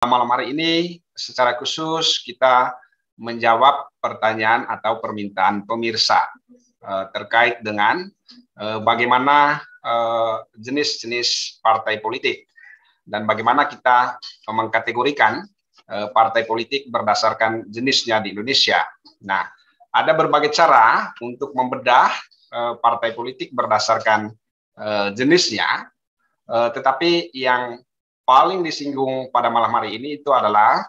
Malam hari ini secara khusus kita menjawab pertanyaan atau permintaan pemirsa terkait dengan bagaimana jenis-jenis partai politik dan bagaimana kita mengkategorikan partai politik berdasarkan jenisnya di Indonesia. Nah, ada berbagai cara untuk membedah partai politik berdasarkan jenisnya, tetapi yang paling disinggung pada malam hari ini itu adalah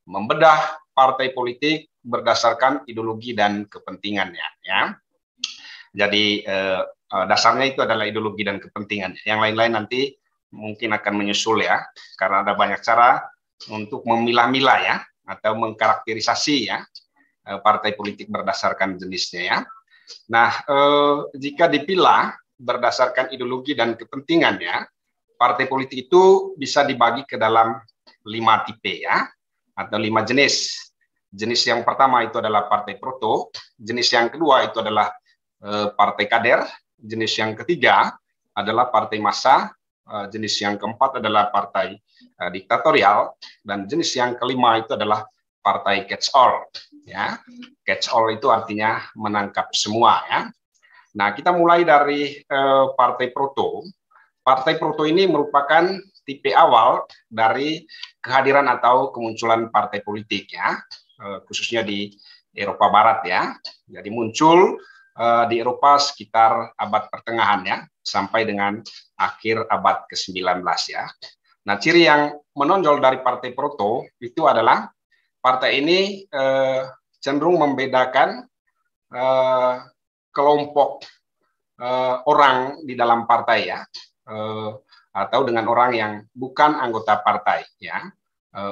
membedah partai politik berdasarkan ideologi dan kepentingannya. Ya. Jadi dasarnya itu adalah ideologi dan kepentingan. Yang lain-lain nanti mungkin akan menyusul ya, karena ada banyak cara untuk memilah-milah ya, atau mengkarakterisasi ya partai politik berdasarkan jenisnya ya. Nah, jika dipilah berdasarkan ideologi dan kepentingannya, partai politik itu bisa dibagi ke dalam 5 tipe ya, atau 5 jenis. Jenis yang pertama itu adalah partai proto, jenis yang kedua itu adalah partai kader, jenis yang ketiga adalah partai massa, jenis yang keempat adalah partai diktatorial, dan jenis yang kelima itu adalah partai catch all. Ya, catch all itu artinya menangkap semua ya. Nah, kita mulai dari partai proto. Partai proto ini merupakan tipe awal dari kehadiran atau kemunculan partai politik ya, khususnya di Eropa Barat ya. Jadi muncul di Eropa sekitar abad pertengahan ya, sampai dengan akhir abad ke-19 ya. Nah, ciri yang menonjol dari partai proto itu adalah partai ini cenderung membedakan kelompok orang di dalam partai ya, atau dengan orang yang bukan anggota partai ya.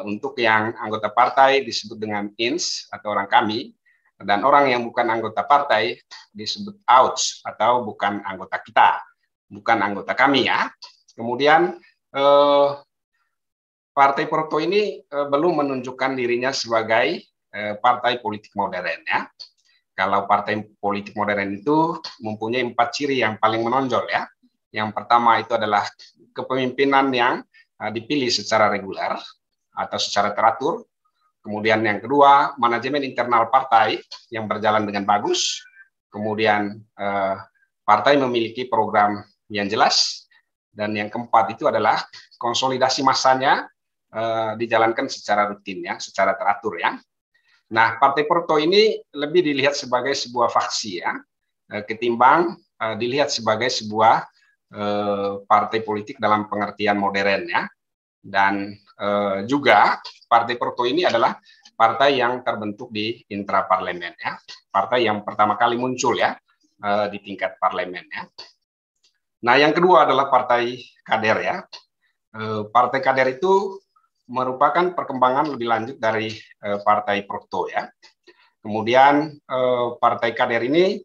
Untuk yang anggota partai disebut dengan ins atau orang kami, dan orang yang bukan anggota partai disebut outs atau bukan anggota kita, bukan anggota kami ya. Kemudian partai proto ini belum menunjukkan dirinya sebagai partai politik modern ya. Kalau partai politik modern itu mempunyai 4 ciri yang paling menonjol ya. Yang pertama itu adalah kepemimpinan yang dipilih secara reguler atau secara teratur. Kemudian yang kedua, manajemen internal partai yang berjalan dengan bagus. Kemudian partai memiliki program yang jelas. Dan yang keempat itu adalah konsolidasi massanya dijalankan secara rutin ya, secara teratur ya. Nah, partai proto ini lebih dilihat sebagai sebuah faksi ya, ketimbang dilihat sebagai sebuah partai politik dalam pengertian modern ya. Dan juga partai proto ini adalah partai yang terbentuk di intraparlemen ya, partai yang pertama kali muncul ya di tingkat parlemen ya. Nah, yang kedua adalah partai kader ya. Partai kader itu merupakan perkembangan lebih lanjut dari partai proto ya. Kemudian partai kader ini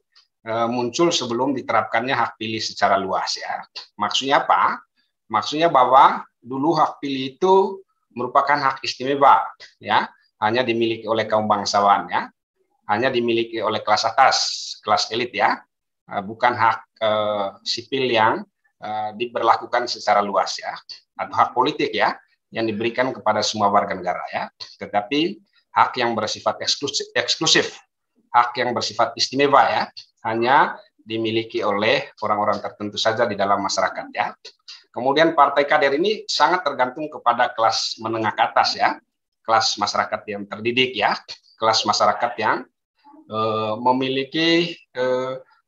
muncul sebelum diterapkannya hak pilih secara luas ya. Maksudnya apa? Maksudnya bahwa dulu hak pilih itu merupakan hak istimewa ya, hanya dimiliki oleh kaum bangsawan ya, hanya dimiliki oleh kelas atas, kelas elit ya, bukan hak sipil yang diberlakukan secara luas ya, atau hak politik ya, yang diberikan kepada semua warga negara ya, tetapi hak yang bersifat eksklusif, hak yang bersifat istimewa ya, hanya dimiliki oleh orang-orang tertentu saja di dalam masyarakat ya. Kemudian partai kader ini sangat tergantung kepada kelas menengah ke atas ya, kelas masyarakat yang terdidik ya, kelas masyarakat yang memiliki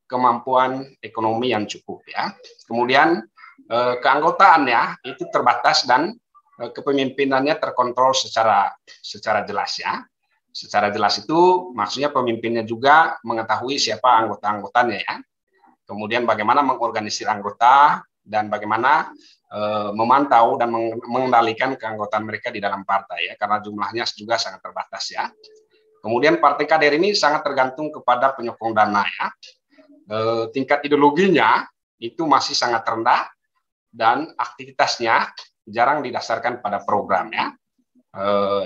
kemampuan ekonomi yang cukup ya. Kemudian keanggotaannya itu terbatas dan kepemimpinannya terkontrol secara jelas ya. Secara jelas itu maksudnya pemimpinnya juga mengetahui siapa anggota-anggotanya ya. Kemudian bagaimana mengorganisir anggota dan bagaimana memantau dan mengendalikan keanggotaan mereka di dalam partai ya, karena jumlahnya juga sangat terbatas ya. Kemudian partai kader ini sangat tergantung kepada penyokong dana ya. Tingkat ideologinya itu masih sangat rendah dan aktivitasnya jarang didasarkan pada program ya.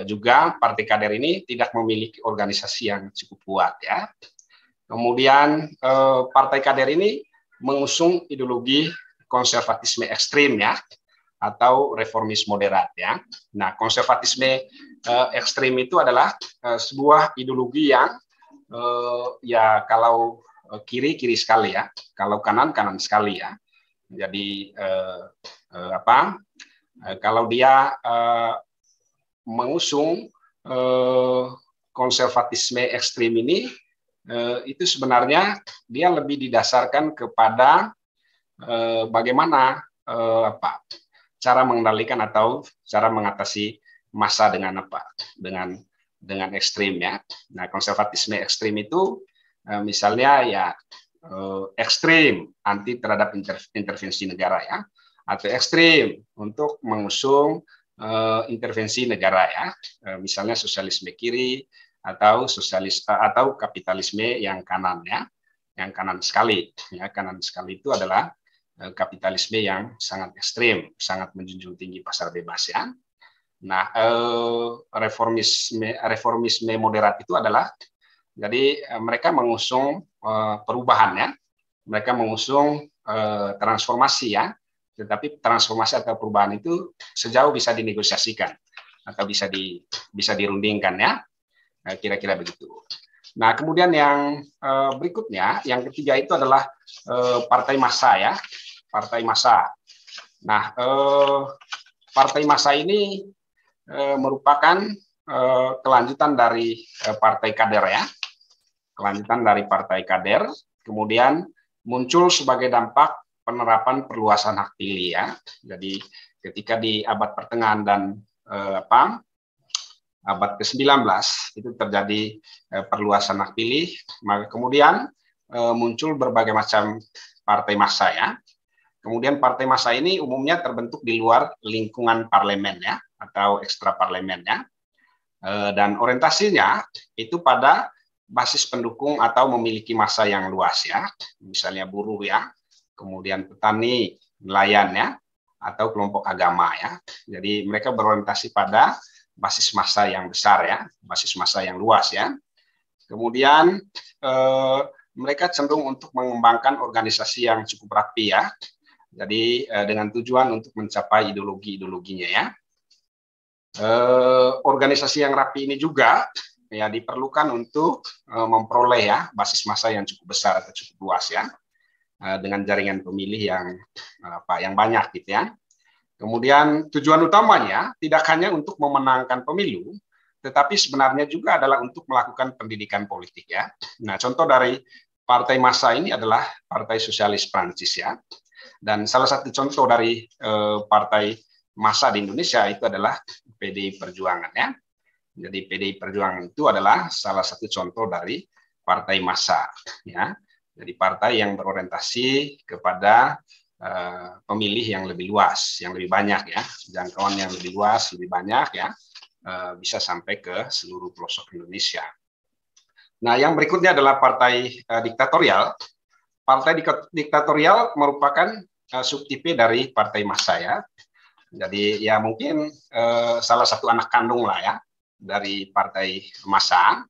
Juga partai kader ini tidak memiliki organisasi yang cukup kuat ya. Kemudian partai kader ini mengusung ideologi konservatisme ekstrim ya, atau reformis moderat ya. Nah, konservatisme ekstrim itu adalah sebuah ideologi yang ya kalau kiri sekali ya, kalau kanan sekali ya. Jadi kalau dia mengusung konservatisme ekstrim ini, itu sebenarnya dia lebih didasarkan kepada bagaimana cara mengendalikan atau cara mengatasi massa dengan dengan ekstrim ya. Nah, konservatisme ekstrim itu misalnya ya ekstrim anti terhadap intervensi negara ya, atau ekstrim untuk mengusung intervensi negara ya, misalnya sosialisme kiri atau atau kapitalisme yang kanan ya, yang kanan sekali ya. Kanan sekali itu adalah kapitalisme yang sangat ekstrim, sangat menjunjung tinggi pasar bebas ya. Nah, reformisme moderat itu adalah jadi mereka mengusung perubahan ya, mereka mengusung transformasi ya, tetapi transformasi atau perubahan itu sejauh bisa dinegosiasikan atau bisa dirundingkan ya, kira-kira begitu. Nah, kemudian yang berikutnya, yang ketiga itu adalah partai massa ya, partai massa. Nah, partai massa ini merupakan kelanjutan dari partai kader ya, kelanjutan dari partai kader, kemudian muncul sebagai dampak penerapan perluasan hak pilih ya. Jadi ketika di abad pertengahan dan abad ke-19 itu terjadi perluasan hak pilih, maka kemudian muncul berbagai macam partai massa ya. Kemudian partai massa ini umumnya terbentuk di luar lingkungan parlemen ya, atau ekstra parlemen ya. Dan orientasinya itu pada basis pendukung atau memiliki massa yang luas ya, misalnya buruh ya, kemudian petani, nelayan ya, atau kelompok agama ya. Jadi mereka berorientasi pada basis massa yang besar ya, basis massa yang luas ya. Kemudian mereka cenderung untuk mengembangkan organisasi yang cukup rapi ya. Jadi dengan tujuan untuk mencapai ideologinya ya. Organisasi yang rapi ini juga ya diperlukan untuk memperoleh ya basis massa yang cukup besar atau cukup luas ya, dengan jaringan pemilih yang banyak gitu ya. Kemudian tujuan utamanya tidak hanya untuk memenangkan pemilu, tetapi sebenarnya juga adalah untuk melakukan pendidikan politik ya. Nah, contoh dari partai massa ini adalah Partai Sosialis Prancis ya. Dan salah satu contoh dari partai massa di Indonesia itu adalah PDI Perjuangan ya. Jadi PDI Perjuangan itu adalah salah satu contoh dari partai massa ya. Jadi partai yang berorientasi kepada pemilih yang lebih luas, yang lebih banyak ya, jangkauan yang lebih luas, lebih banyak ya, bisa sampai ke seluruh pelosok Indonesia. Nah, yang berikutnya adalah partai diktatorial. Partai diktatorial merupakan subtipe dari partai massa ya. Jadi ya mungkin salah satu anak kandung lah ya dari partai massa.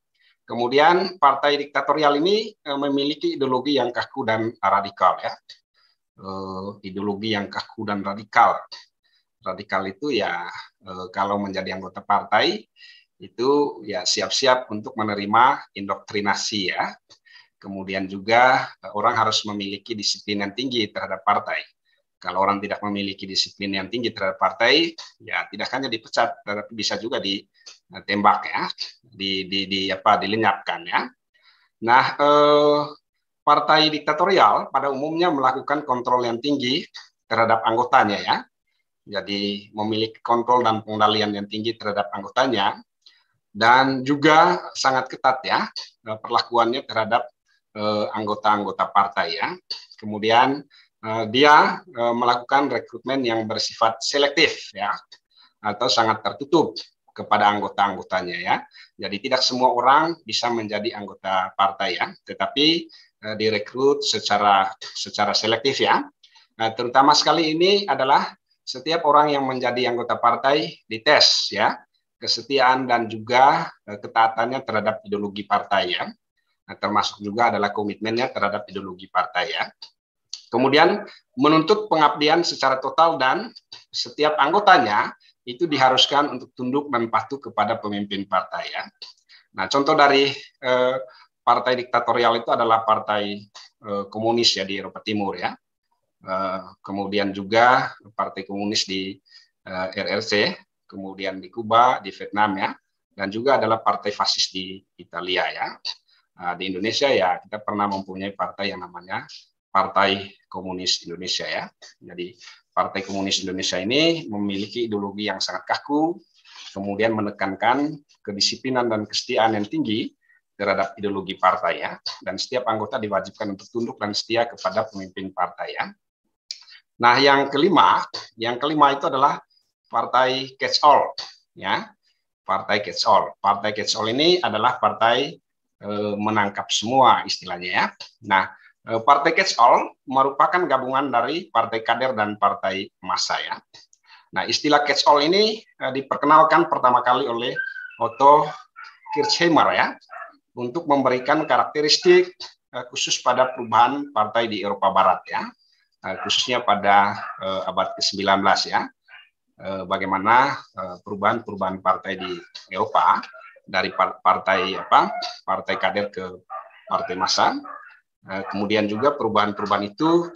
Kemudian partai diktatorial ini memiliki ideologi yang kaku dan radikal ya. Ideologi yang kaku dan radikal. Radikal itu ya kalau menjadi anggota partai itu ya siap-siap untuk menerima indoktrinasi ya. Kemudian juga orang harus memiliki disiplin yang tinggi terhadap partai. Kalau orang tidak memiliki disiplin yang tinggi terhadap partai, ya tidak hanya dipecat, tetapi bisa juga ditembak ya, dilenyapkan ya. Nah, partai diktatorial pada umumnya melakukan kontrol yang tinggi terhadap anggotanya ya. Jadi memiliki kontrol dan pengendalian yang tinggi terhadap anggotanya, dan juga sangat ketat ya perlakuannya terhadap anggota-anggota partai ya. Kemudian dia melakukan rekrutmen yang bersifat selektif ya, atau sangat tertutup kepada anggota-anggotanya ya. Jadi tidak semua orang bisa menjadi anggota partai ya, tetapi direkrut secara selektif ya. Terutama sekali ini adalah setiap orang yang menjadi anggota partai dites ya, kesetiaan dan juga ketaatannya terhadap ideologi partai ya. Termasuk juga adalah komitmennya terhadap ideologi partai ya. Kemudian menuntut pengabdian secara total dan setiap anggotanya itu diharuskan untuk tunduk dan patuh kepada pemimpin partai ya. Nah, contoh dari partai diktatorial itu adalah partai komunis ya di Eropa Timur ya. Kemudian juga partai komunis di RRC, kemudian di Kuba, di Vietnam ya, dan juga adalah partai fasis di Italia ya. Di Indonesia ya kita pernah mempunyai partai yang namanya Partai Komunis Indonesia ya. Jadi Partai Komunis Indonesia ini memiliki ideologi yang sangat kaku, kemudian menekankan kedisiplinan dan kesetiaan yang tinggi terhadap ideologi partai ya, dan setiap anggota diwajibkan untuk tunduk dan setia kepada pemimpin partai ya. Nah, yang kelima itu adalah partai catch all ya. Partai catch all. Partai catch all ini adalah partai menangkap semua istilahnya ya. Nah, partai catch all merupakan gabungan dari partai kader dan partai massa ya. Nah, istilah catch all ini diperkenalkan pertama kali oleh Otto Kirchheimer ya, untuk memberikan karakteristik khusus pada perubahan partai di Eropa Barat ya, khususnya pada abad ke-19 ya. Bagaimana perubahan-perubahan partai di Eropa dari partai kader ke partai massa. Kemudian juga perubahan-perubahan itu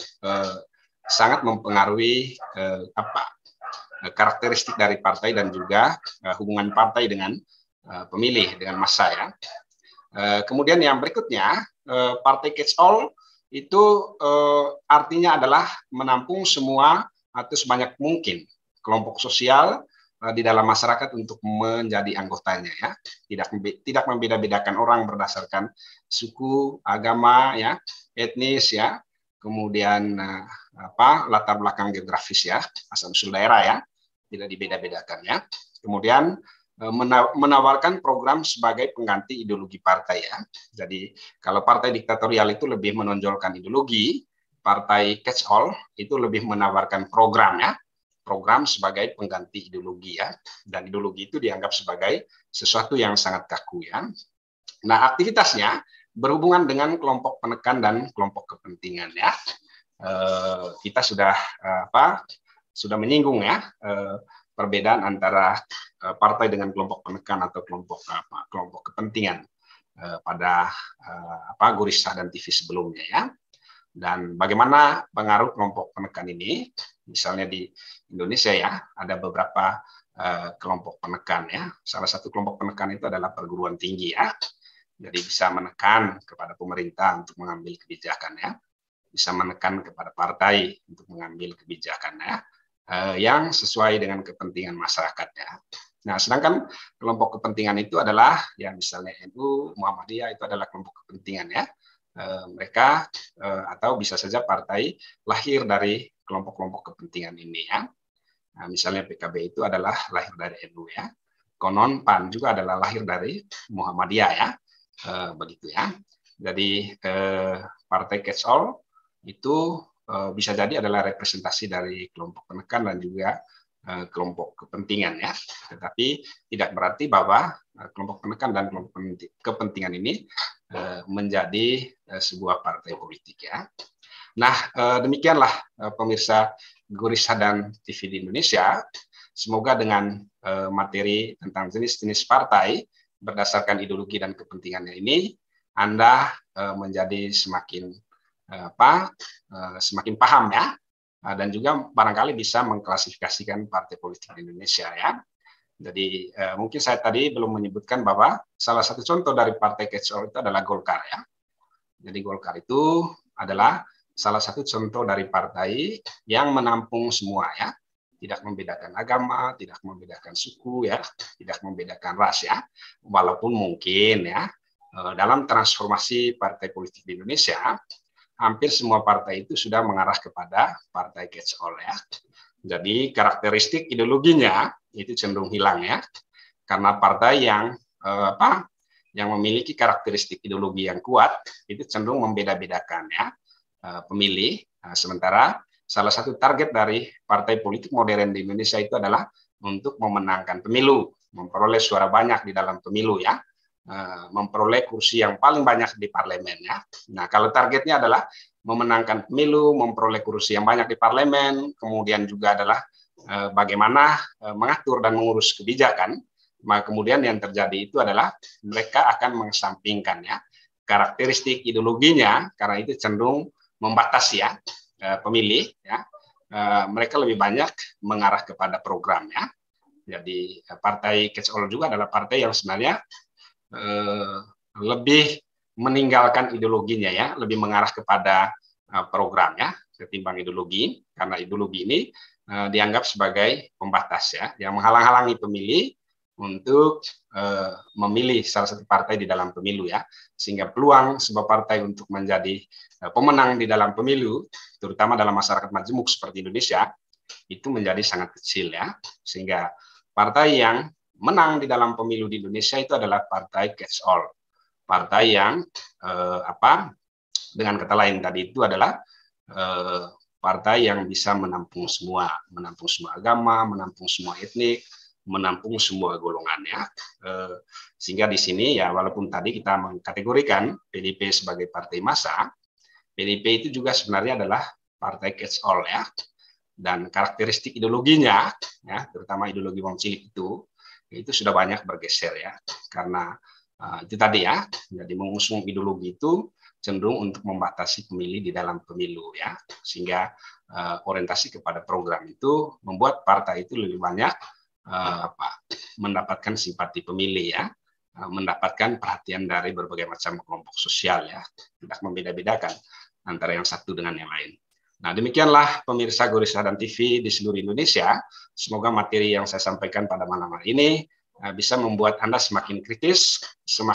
sangat mempengaruhi karakteristik dari partai dan juga hubungan partai dengan pemilih, dengan massa ya. Kemudian yang berikutnya, partai catch all itu artinya adalah menampung semua atau sebanyak mungkin kelompok sosial di dalam masyarakat untuk menjadi anggotanya ya. Tidak membeda-bedakan orang berdasarkan suku, agama ya, etnis ya, kemudian latar belakang geografis ya, asal usul daerah ya, tidak dibeda-bedakan ya. Kemudian menawarkan program sebagai pengganti ideologi partai ya. Jadi kalau partai diktatorial itu lebih menonjolkan ideologi, partai catch all itu lebih menawarkan program ya, program sebagai pengganti ideologi ya, dan ideologi itu dianggap sebagai sesuatu yang sangat kaku ya. Nah, aktivitasnya berhubungan dengan kelompok penekan dan kelompok kepentingan ya. Kita sudah menyinggung ya perbedaan antara partai dengan kelompok penekan atau kelompok kepentingan pada Gurissa dan TV sebelumnya ya. Dan bagaimana pengaruh kelompok penekan ini, misalnya di Indonesia ya, ada beberapa kelompok penekan ya. Salah satu kelompok penekan itu adalah perguruan tinggi ya. Jadi bisa menekan kepada pemerintah untuk mengambil kebijakan ya, bisa menekan kepada partai untuk mengambil kebijakan ya, yang sesuai dengan kepentingan masyarakat ya. Nah, sedangkan kelompok kepentingan itu adalah ya misalnya NU, Muhammadiyah itu adalah kelompok kepentingan ya. Mereka atau bisa saja partai lahir dari kelompok-kelompok kepentingan ini ya. Nah, misalnya PKB itu adalah lahir dari NU ya. Konon PAN juga adalah lahir dari Muhammadiyah ya. Begitu ya. Jadi partai catch all itu bisa jadi adalah representasi dari kelompok penekan dan juga kelompok kepentingan ya. Tetapi tidak berarti bahwa kelompok penekan dan kelompok kepentingan ini menjadi sebuah partai politik ya. Nah, demikianlah pemirsa Gurissa dan TV di Indonesia. Semoga dengan materi tentang jenis-jenis partai berdasarkan ideologi dan kepentingannya ini, Anda menjadi semakin paham ya, dan juga barangkali bisa mengklasifikasikan partai politik di Indonesia ya. Jadi mungkin saya tadi belum menyebutkan bahwa salah satu contoh dari partai catch all itu adalah Golkar ya. Jadi Golkar itu adalah salah satu contoh dari partai yang menampung semua ya, tidak membedakan agama, tidak membedakan suku ya, tidak membedakan ras ya. Walaupun mungkin ya dalam transformasi partai politik di Indonesia, hampir semua partai itu sudah mengarah kepada partai catch all ya. Jadi karakteristik ideologinya itu cenderung hilang ya, karena partai yang yang memiliki karakteristik ideologi yang kuat itu cenderung membeda-bedakan ya pemilih. Sementara salah satu target dari partai politik modern di Indonesia itu adalah untuk memenangkan pemilu, memperoleh suara banyak di dalam pemilu ya, memperoleh kursi yang paling banyak di parlemen ya. Nah, kalau targetnya adalah memenangkan pemilu, memperoleh kursi yang banyak di parlemen, kemudian juga adalah bagaimana mengatur dan mengurus kebijakan, maka kemudian yang terjadi itu adalah mereka akan mengesampingkan ya karakteristik ideologinya, karena itu cenderung membatasi ya pemilih ya. Mereka lebih banyak mengarah kepada program ya. Jadi partai catch all juga adalah partai yang sebenarnya lebih meninggalkan ideologinya ya, lebih mengarah kepada program ya ketimbang ideologi, karena ideologi ini dianggap sebagai pembatas ya, yang menghalang-halangi pemilih untuk memilih salah satu partai di dalam pemilu ya, sehingga peluang sebuah partai untuk menjadi pemenang di dalam pemilu, terutama dalam masyarakat majemuk seperti Indonesia, itu menjadi sangat kecil ya, sehingga partai yang menang di dalam pemilu di Indonesia itu adalah partai catch all, partai yang dengan kata lain tadi itu adalah partai yang bisa menampung semua agama, menampung semua etnik, menampung semua golongannya. Sehingga di sini ya walaupun tadi kita mengkategorikan PDIP sebagai partai massa, PDIP itu juga sebenarnya adalah partai catch all ya. Dan karakteristik ideologinya ya, terutama ideologi wong cilik itu sudah banyak bergeser ya. Karena itu tadi ya, jadi mengusung ideologi itu cenderung untuk membatasi pemilih di dalam pemilu ya, sehingga orientasi kepada program itu membuat partai itu lebih banyak mendapatkan simpati pemilih ya, mendapatkan perhatian dari berbagai macam kelompok sosial ya, tidak membeda-bedakan antara yang satu dengan yang lain. Nah, demikianlah pemirsa Gorissa dan TV di seluruh Indonesia. Semoga materi yang saya sampaikan pada malam hari ini bisa membuat Anda semakin kritis, semakin